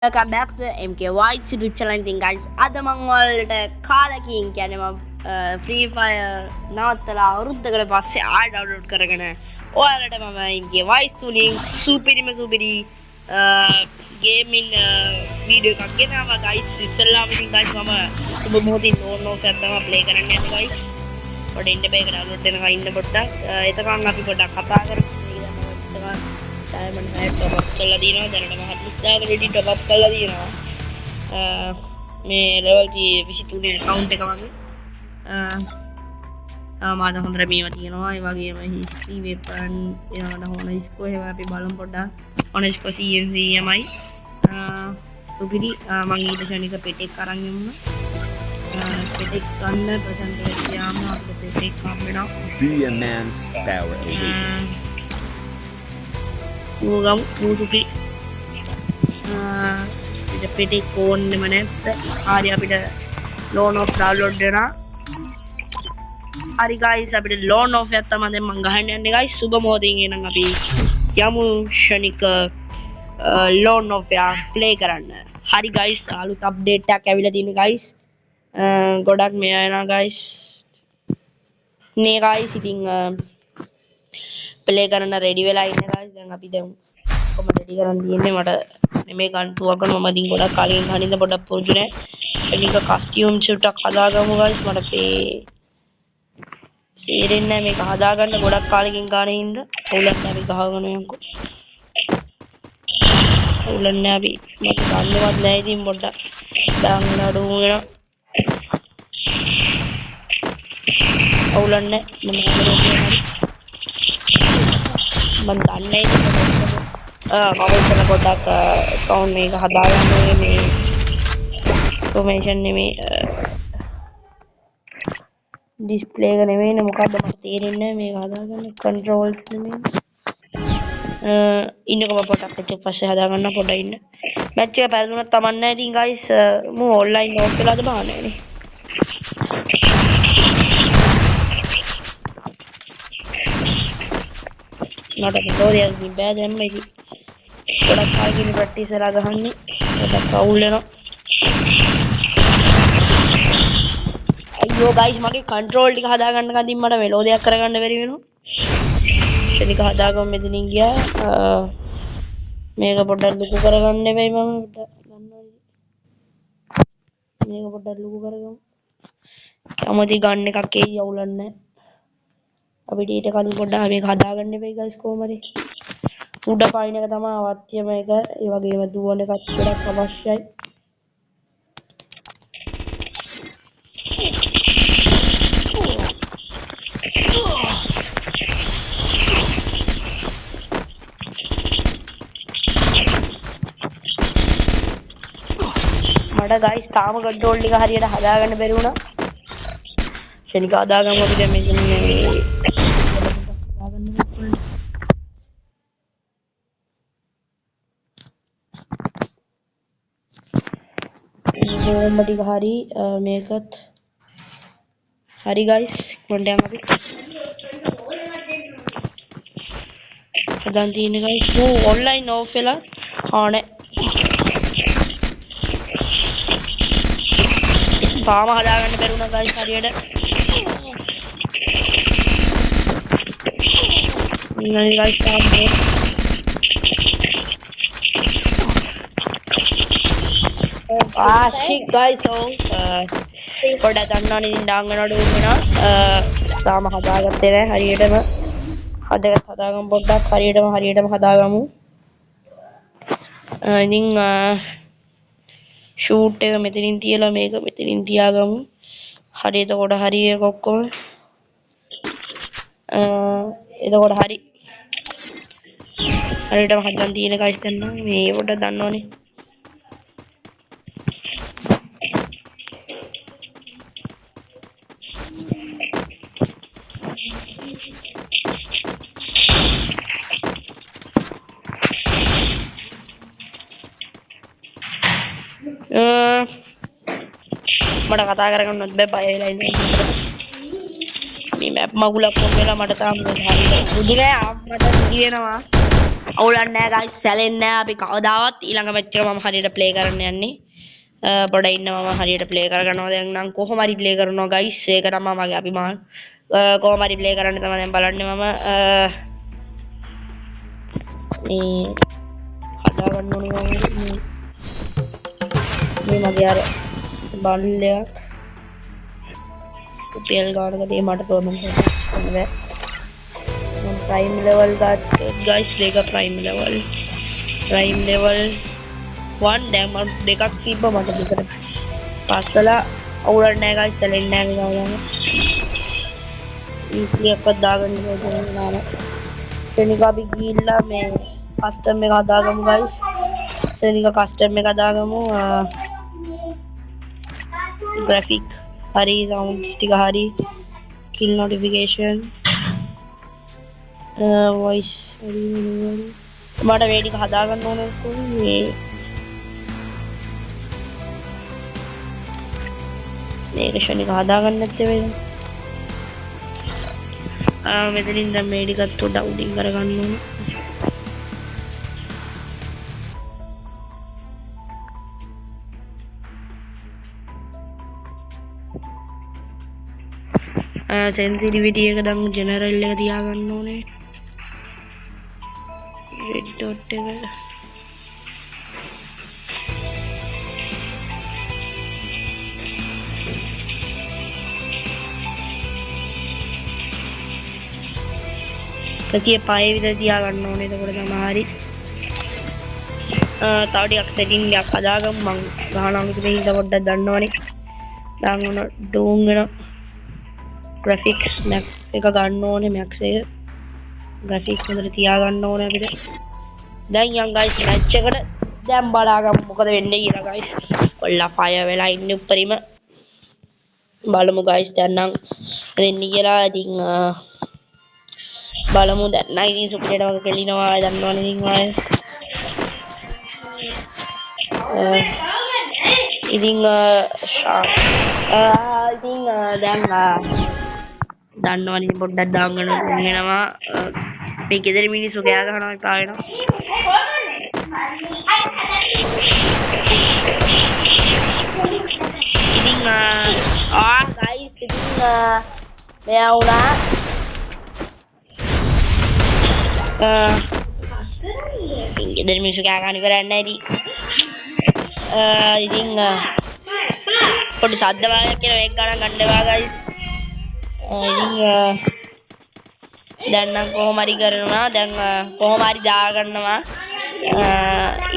Welcome back to MKY YouTube channel. ඉතින් guys අද මම ඔයාලට කාලකින් කියන්නේ මම Free Fire නවත්තලා අවුරුද්දකට පස්සේ ආයෙ download කරගෙන ඔයාලට මම MKY තුලින් සුපිරිම gaming video එකක් ගෙනාවා guys. ඉස්සෙල්ලාම ඉතින් guys මම සුබ මොහොතින් ඕන් ඔෆ් එකක් තමයි play කරන්න යන්නේ guys. පොඩ්ඩක් ඉන්න බෑ download වෙනවා ඉන්න පොඩ්ඩක්. එතකන් අපි පොඩ්ඩක් කතා කරමු. Diamond Head top up කරලා දිනවා දැනටම 40,000 වෙඩි top up කරලා දිනවා මේ level 23 account එක වගේ මාද හොඳට මේවා තියෙනවා ඒ වගේම history weapon ඊළඟට honorico එහෙම අපි බලමු පොඩ්ඩක් honorico CNC යමයි උපිරි මම ඊට ශනික පෙටෙක් අරන් යමු පෙටෙක් ගන්න percentage යාම අපිට පෙටෙක් හම් වෙනවා be a man's power awakens Mugam musuki ida pete konne manetta hari apita loan of download dena hari guys apita loan of එකක් තමයි දැන් මම ගහන්න යන්නේ guys සුබ මොහොතින් එනං අපි යමු ශනික loan of එක play කරන්න hari guys අලුත් update එකක් ඇවිල්ලා තියෙනවා guys ගොඩක් මෙයා එනවා guys නේ guys ඉතින් play කරන්න ready වෙලා ඉන්නේ guys දැන් අපි දැන් කොහොමද ready කරන් තියෙන්නේ මට මේ ගන්ටුවක් ගන්න මම ඉතින් ගොඩක් කාලෙකින් ගහනින්ද පොඩක් පුරුදු නෑ එනික costume shoot එකක් හදාගමු guys මට සේරෙන්නේ නෑ මේක හදාගන්න ගොඩක් කාලෙකින් ගානේ ඉඳ අවුලක් නෑ අපි ගහගෙන යන්කෝ අවුලක් නෑ අපි මට ගන්නවත් නෑ ඉතින් පොඩ්ඩක් දාන්න අඩු වෙනවා අවුලක් නෑ මම හදලා මම දන්නේ මම ඉතන පොඩ්ඩක් account මේක හදාගන්න මේ information නෙමේ display එක නෙමෙයි මොකද්ද මට තේරෙන්නේ මේක හදාගන්න controls නෙමෙයි ඉන්නකම පොඩ්ඩක් එච්ච පස්සේ හදාගන්න පොඩ්ඩක් ඉන්න match එක පෙරදුනත් තමන් නැහැ ඉතින් guys මම online off වෙලාද බහන්නේ නේ මට මොකෝරියක් බෑ දැන් මේක ගොඩක් කාලෙකින් ප්‍රැක්ටිස් කරලා ගහන්නේ ගොඩක් අවුල් වෙනවා අයියෝ ගයිස් මගේ කන්ට්‍රෝල් ටික හදාගන්න කලින් මට මෙලෝඩියක් කරගන්න බැරි වෙනවා ශනික හදාගමු මෙතනින් ගියා මේක පොඩ්ඩක් ලොකු කරගන්න එපයි මම ගන්නවා මේක පොඩ්ඩක් ලොකු කරගමු කැමති ගන්න එකක් එයි අවුලක් නැහැ අපිට ඊට කලින් පොඩ්ඩක් මේක හදාගන්න එපයි guys කොහොම හරි උඩ පයින් එක තමයි අවශ්‍යම එක ඒ වගේම දුවන එකක් ගොඩක් අවශ්‍යයි මට guys තාම කන්ට්‍රෝල් ටික හරියට හදාගන්න බැරි වුණා ශනික හදාගමු අපි දැන් මේක ටික හරි මේකත් හරි guys කොණ්ඩයන් අපි හදන් තියෙන්නේ guys online off වෙලා ආනේ තාම හදාගන්න බැරුණා guys හරියට ඉන්නේ guys තාම shit guys පොඩ්ඩක් ගන්නවනේ ඉතින් ඩාංගනඩ වෙනවා තාම හදාගත්තේ නැහැ හරියටම හදාගමු පොඩ්ඩක් හරියටම හදාගමු ඉතින් shoot එක මෙතනින් තියලා මේක මෙතනින් තියාගමු හරි එතකොට හරි ඒක ඔක්කොම එතකොට හරියටම හදන් තියෙන guys ගන්න මේ පොඩ්ඩක් දන්නවනේ මට කතා කරගන්නත් බෑ බය වෙලා ඉන්නේ මේ මැප් මගුලක් කොම් වෙලා මට තාම හරියට බුදු නෑ මට දිවෙනවා අවුලක් නැහැ guys සැලෙන්නේ නැහැ අපි කවදාවත් ඊළඟ මැච් එක මම හරියට ප්ලේ කරන්න යන්නේ පොඩ ඉන්න මම හරියට ප්ලේ කරගන්නවා දැන් නම් කොහොම හරි ප්ලේ කරනවා guys ඒක තමයි මගේ අභිමාන කොහොම හරි ප්ලේ කරන්න තමයි දැන් බලන්නේ මම මේ හදාගන්න ඕනේ මේ මගේ අර බල්ලයක් PL ගානකදී මට තෝරන්න බැහැ prime level got guys දෙක prime level 1 දැන් මම දෙකක් තිබ්බා මට දෙකට පස්සලා අවුලක් නැහැ guys සැලෙන්නේ නැහැ ගානම ඉස්ලියක් දාගන්න ඕනේ නාම සෙනික අපි ගිහිල්ලා මේ කස්ටම් එක හදාගමු guys සෙනික කස්ටම් එක හදාගමු graphic hari sounds ටික hari kill notification voice මට මේ ටික හදාගන්න ඕනේ මේ මේක ෂණික හදාගන්න නැත්තේ වේද මෙතනින් දැන් මේ ටිකත් පොඩ්ඩක් උඩින් කරගන්න ඕනේ sensitivity එක දැන් general එක තියාගන්න ඕනේ red dot එක කතිය පහේ විතර තියාගන්න ඕනේ එතකොට තමයි හරි තව ටිකක් setting එකක් හදාගමු මං ගහනවා මෙතන ඉඳලා පොඩ්ඩක් දන්නවනේ දැන් උන doom වෙන graphics max එක ගන්න ඕනේ max එක graphics හොඳට තියාගන්න ඕනේ අපිට දැන් යන් guys match එකට දැන් බලාගමු මොකද වෙන්නේ කියලා guys කොල්ලා fire වෙලා ඉන්නේ උඩරිම බලමු guys දැන් නම් වෙන්නේ කියලා ඉතින් බලමු දැන් නම් ඉතින් සුපිරියට වගේ කෙලිනවා දන්නවනේ ඉතින් ආයේ ඉතින් දැන් දන්නවනේ පොඩ්ඩක් දාන්න වෙනවා මේ ගෙදර මිනිස්සු කෑ ගහනවා එපා වෙනවා ඉතින් guys ඉතින් මෙයා උනා ගෙදර මිනිස්සු කෑ ගහන කරන්නේ නැති ඉතින් පොඩි සද්ද වාගයක් කියලා මේක ගණන් ගන්න එපා guys ඉතින් දැන් නම් කොහොම හරි කරනවා දැන් කොහොම හරි දාගන්නවා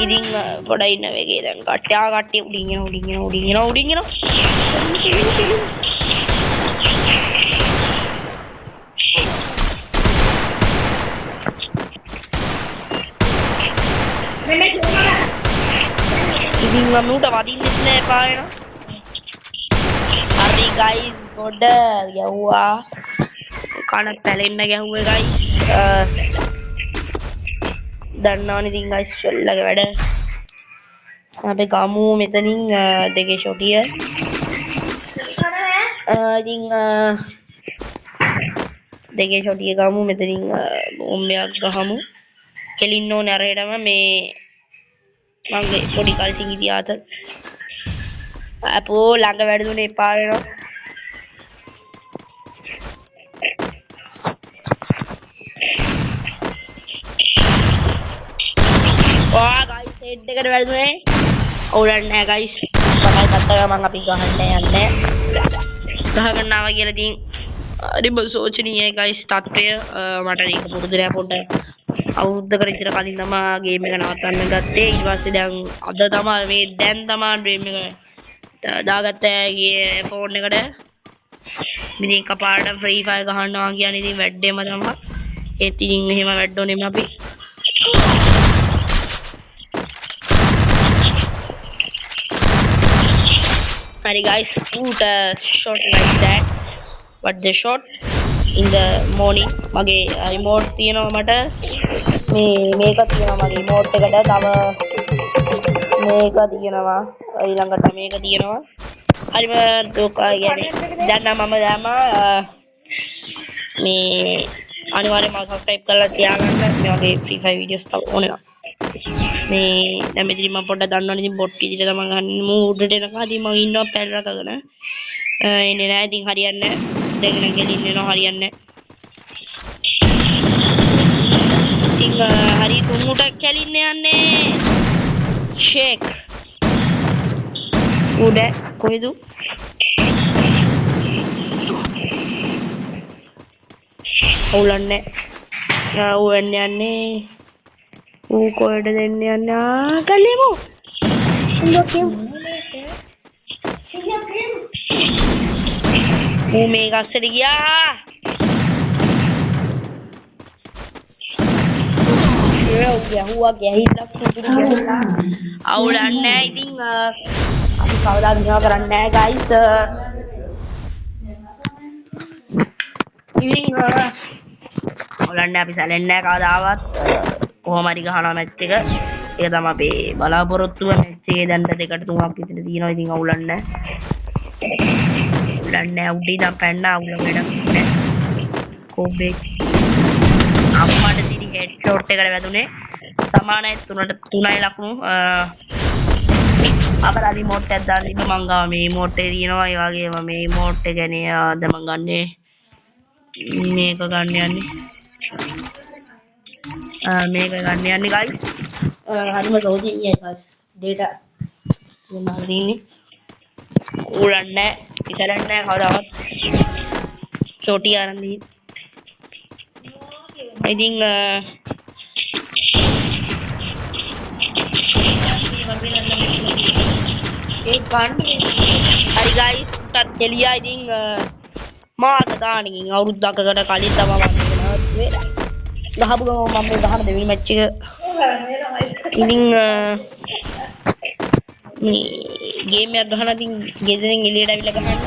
ඉතින් පොඩ ඉන්න වෙගේ දැන් කට්ටිය උඩින් එනවා ඉතින් මම උට වදින්නෙත් නෑ පායනවා හරි guys පොඩ යවුවා කන පැලෙන්න ගැහුවේ guys දන්නවනේ ඉතින් guys ෂෙල්ලගේ වැඩ අපි ගමු මෙතනින් දෙකේ ෂොටිය ඉතින් දෙකේ ෂොටිය ගමු මෙතනින් බෝම්බයක් ගහමු කෙලින්න ඕනේ අරහෙටම මේ මගේ පොඩි කල්සින් ඉතිහාස අපෝ ළඟ වැඩදුනේ එපා වෙනවා guys head එකට වැදුනේ අවුලක් නැහැ guys තමයි තත්ත ගමන් අපි ගහන්න යන්නේ ගහ ගන්නවා කියලා ඉතින් හරිම සෝචනීයයි guys තත්ත්වය මට ඒක පුරුදු නෑ පොඩ්ඩක් අවුරුද්දකට විතර කලින් තමයි ගේම් එක නවත්තන්න ගත්තේ ඊට පස්සේ දැන් අද තමයි මේ දැන් තමයි ඩ්‍රීම් එක දාගත්තේ ෆෝන් එකට ඉතින් කපාරට ෆ්‍රී ෆයර් ගහනවා කියන්නේ ඉතින් වැඩේම තමයි ඒත් ඉතින් එහෙම වැඩෝනේ අපි Alright guys, shoot a shot like that. But the shot in the morning. මගේ remote තියෙනවා මට මේක තියෙනවා මගේ remote එකට තව මේක තියෙනවා ඊළඟට මේක තියෙනවා හරිම දුක කියන්නේ දැන් නම් මම දැම්මා මේ අනිවාර්යෙන්ම subscribe කරලා තියාගන්න මේ වගේ free fire videos තව ඕනේ නම් මේ දැන් මෙතන මම පොඩ්ඩක් දන්නවනේ ඉතින් බොට් විදිහට තමයි ගන්න මූ උඩට එනකන් ඉතින් මම ඉන්නවා පැල් රකගෙන එන්නේ නැහැ ඉතින් හරියන්නේ නැහැ දැන් නම් ගෙලින්න එනවා හරියන්නේ නැහැ ඉතින් හරි තුමුට කැලින්න යන්නේ ෂේක් උඩ කොහෙද අවුලන්නේ ඌ යන්නේ ඌ කොහෙද දෙන්නේ යන්නේ කල්ලිමු ඌ මේ ගස්සට ගියා ඌ ගැහුවා ගැහිලා කුඩු ගියා අවුලන්නේ ඉතින් අපි කවදාද මේවා කරන්නේ නැහැ ගයිස් ඉතින් ඔලන්න අපි සැලෙන්නේ නැහැ කවදාවත් කොහොම හරි ගහනවා මැච් එක ඒක තමයි අපේ බලාපොරොත්තුව මැච් එකේ දැන් දෙකට තුනක් විතර තියෙනවා ඉතින් අවුලන්නේ නැහැ උඩින් ඉඳන් පැන්න අවුල වැඩක් නැහැ කොබ්බේ අම්මට දිරි හෙඩ් ෂොට් එකට වැදුනේ සමානයි 3යි ලකුණු අපර රිමෝට් එකක් දාන්න ඉන්න මං ගාව මේ රිමෝට් එක තියෙනවා ඒ වගේම මේ රිමෝට් එක නේ අද මං ගන්නේ මේක ගන්න යන්නේ මේක ගන්න යන්නේ guys හරිම රෝදින්නේ guys data මම දින්නේ උලන්නේ ඉතලන්නේ කවදාවත් චෝටි ආරන් දී I think एक गांड हरी गाइस उतर चलिया I think මාක දානකින් අවුරුද්දකට කලින් තමයි මම ගහපු ගම මම ගහන දෙවෙනි මැච් එක ඉතින් මේ ගේම් එකක් ගහන ඉතින් ගෙදරින් එළියට අවිල්ලා ගහන්න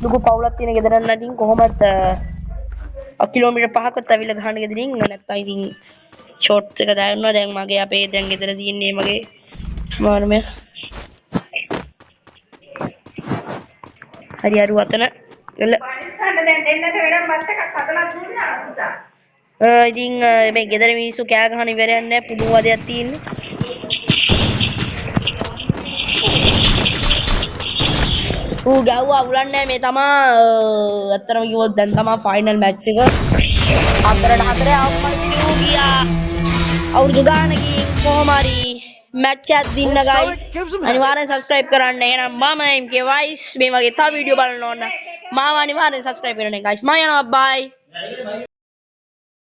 ලොකු පවුලක් තියෙන ගෙදර නම් ඉතින් කොහොමද කිලෝමීටර් 5කට අවිල්ලා ගහන ගෙදරින් නැත්තම් ඉතින් ෂොට්ස් එක දාන්නවා දැන් මගේ අපේ දැන් ගෙදර තියෙන්නේ මගේ මානමය හරි අරු අතන එල ඉතින් මේ ගෙදර මිනිස්සු කෑ ගහන ඉවරයක් නැහැ පුදුම වදයක් තියෙන්නේ ඌ ගැව්වා උලන්නේ මේ තමා අත්‍තරම කිව්වොත් දැන් තමා ෆයිනල් මැච් එක 4-4 අවුමල් දිනු ගියා අවුරුදු ගානකින් කොහොම හරි මැච් එකක් දින්න guys අනිවාර්යෙන් subscribe කරන්න එහෙනම් මම MK Vice මේ වගේ තව වීඩියෝ බලන්න ඕන මාව අනිවාර්යෙන් subscribe කරන්න guys මම යනවා bye